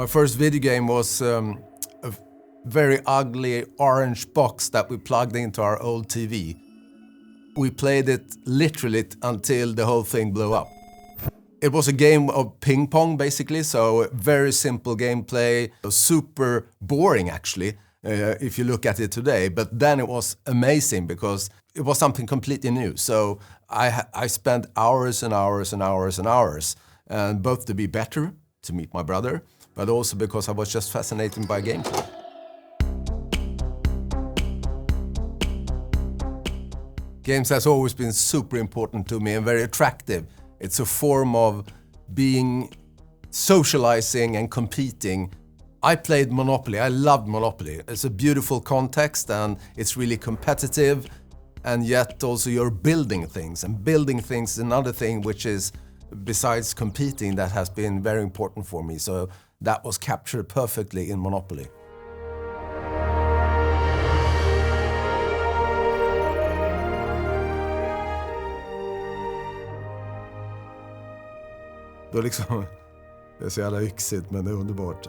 My first video game was a very ugly orange box that we plugged into our old TV. We played it literally until the whole thing blew up. It was a game of ping pong basically, so very simple gameplay, super boring actually, if you look at it today. But then it was amazing because it was something completely new. So I spent hours and hours and hours and hours, and both to be better, to meet my brother, but also because I was just fascinated by gameplay. Games has always been super important to me and very attractive. It's a form of being socializing and competing. I played Monopoly. I loved Monopoly. It's a beautiful context and it's really competitive, and yet also you're building things. And building things is another thing which is, besides competing, that has been very important for me. So that was captured perfectly in Monopoly. Då liksom, det är så jävla yxigt men det är underbart.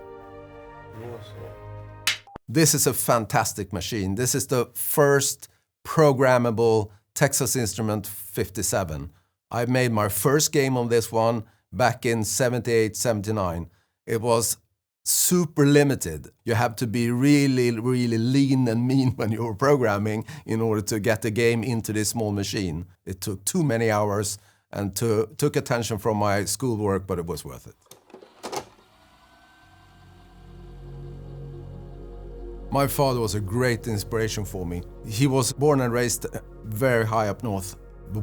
This is a fantastic machine. This is the first programmable Texas Instrument 57. I made my first game on this one back in 78, 79. It was super limited. You have to be really, really lean and mean when you were programming in order to get the game into this small machine. It took too many hours and took attention from my schoolwork, but it was worth it. My father was a great inspiration for me. He was born and raised very high up north,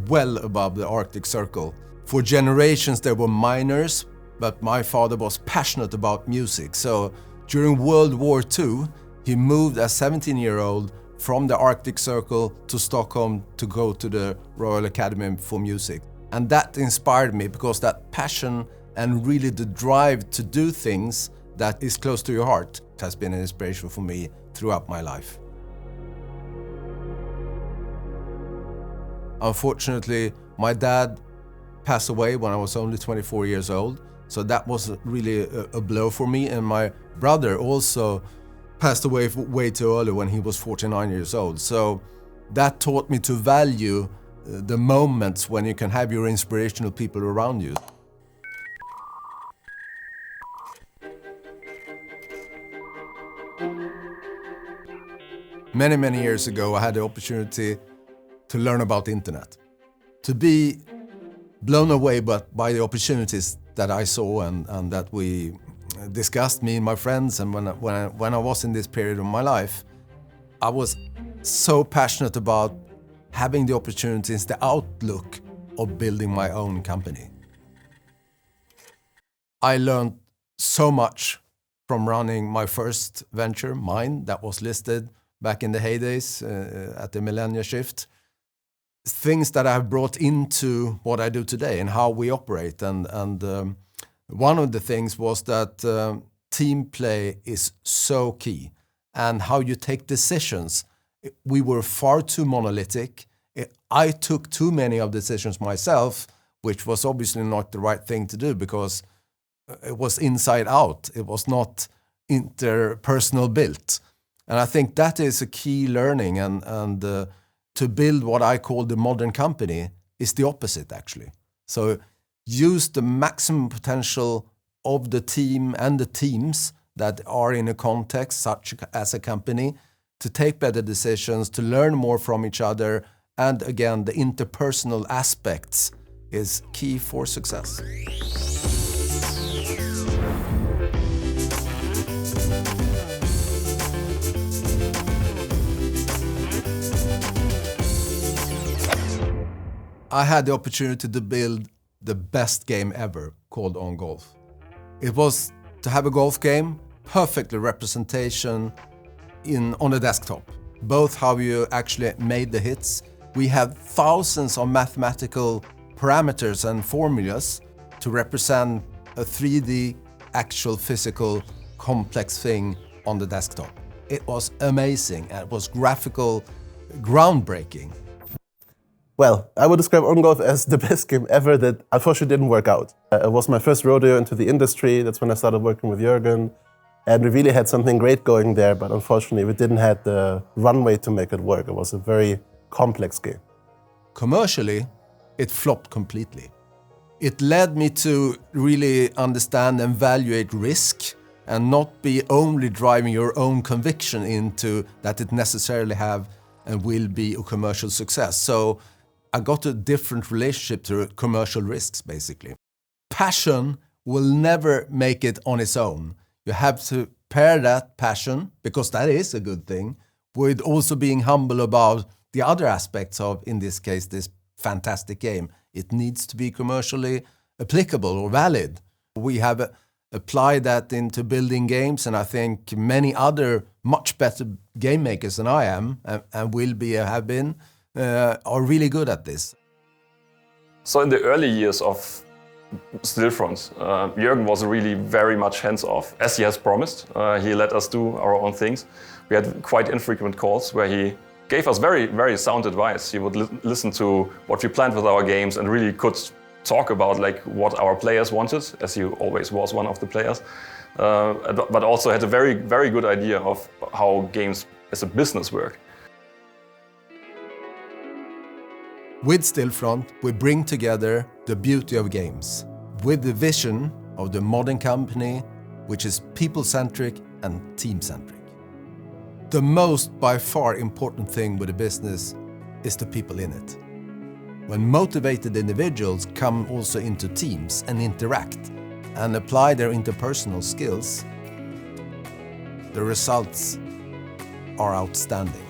well above the Arctic Circle. For generations there were miners, but my father was passionate about music. So during World War II, he moved as a 17-year-old from the Arctic Circle to Stockholm to go to the Royal Academy for Music. And that inspired me because that passion and really the drive to do things that is close to your heart has been an inspiration for me throughout my life. Unfortunately, my dad passed away when I was only 24 years old, so that was really a blow for me. And my brother also passed away way too early when he was 49 years old. So that taught me to value the moments when you can have your inspirational people around you. Many, many years ago, I had the opportunity to learn about the internet, to be blown away by the opportunities that I saw and that we discussed, me and my friends. And when I was in this period of my life, I was so passionate about having the opportunities, the outlook of building my own company. I learned so much from running my first venture, mine, that was listed back in the heydays at the millennia shift. Things that I've brought into what I do today and how we operate. And one of the things was that team play is so key, and how you take decisions. We were far too monolithic. I took too many of the decisions myself, which was obviously not the right thing to do because it was inside out. It was not interpersonal built. And I think that is a key learning, and to build what I call the modern company is the opposite actually. So use the maximum potential of the team and the teams that are in a context such as a company to take better decisions, to learn more from each other, and again, the interpersonal aspects is key for success. I had the opportunity to build the best game ever called Ungoth. It was to have a golf game, perfectly representation on a desktop. Both how you actually made the hits. We have thousands of mathematical parameters and formulas to represent a 3D actual physical complex thing on the desktop. It was amazing and it was graphical, groundbreaking. Well, I would describe Ungoth as the best game ever that unfortunately didn't work out. It was my first rodeo into the industry. That's when I started working with Jurgen. And we really had something great going there, but unfortunately we didn't have the runway to make it work. It was a very complex game. Commercially, it flopped completely. It led me to really understand and evaluate risk and not be only driving your own conviction into that it necessarily have and will be a commercial success. So I got a different relationship to commercial risks, basically. Passion will never make it on its own. You have to pair that passion, because that is a good thing, with also being humble about the other aspects of, in this case, this fantastic game. It needs to be commercially applicable or valid. We have applied that into building games, and I think many other much better game makers than I am, and will be, have been, are really good at this. So in the early years of Stillfront, Jürgen was really very much hands-off, as he has promised. He let us do our own things. We had quite infrequent calls where he gave us very, very sound advice. He would listen to what we planned with our games and really could talk about like what our players wanted, as he always was one of the players, but also had a very, very good idea of how games as a business work. With Stillfront, we bring together the beauty of games with the vision of the modern company, which is people-centric and team-centric. The most, by far, important thing with a business is the people in it. When motivated individuals come also into teams and interact and apply their interpersonal skills, the results are outstanding.